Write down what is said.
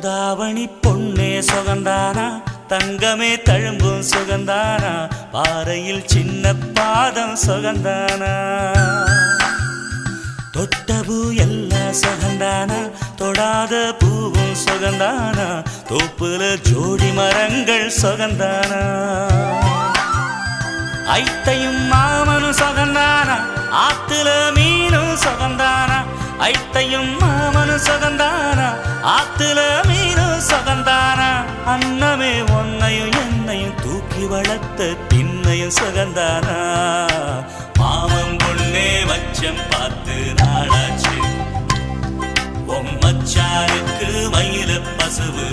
தாவணி பொன்னே சுகந்தானா, தங்கமே தழும்பும் சுகந்தானா, பாறையில் சின்ன பாதம் சுகந்தானா. தொட்ட பூ எல்லாம் சுகந்தானா, தொடாத பூவும் சுகந்தானா, தோப்புல ஜோடி மரங்கள் சுகந்தானா. ஐத்தையும் மாமனும் சுகந்தானா, ஆத்துல மீனும் சுகந்தானா. ஐத்தையும் மாமனும் சுகந்தானா, ஆத்துல மீனும் சுகந்தானா. அன்னமே ஒன்னையும் என்னையும் தூக்கி வளர்த்த திண்ணையும் சுகந்தானா. மாமன் பொண்ணே மச்சம் பார்த்து நாளாச்சு, மச்சானுக்கு மயில பசுவு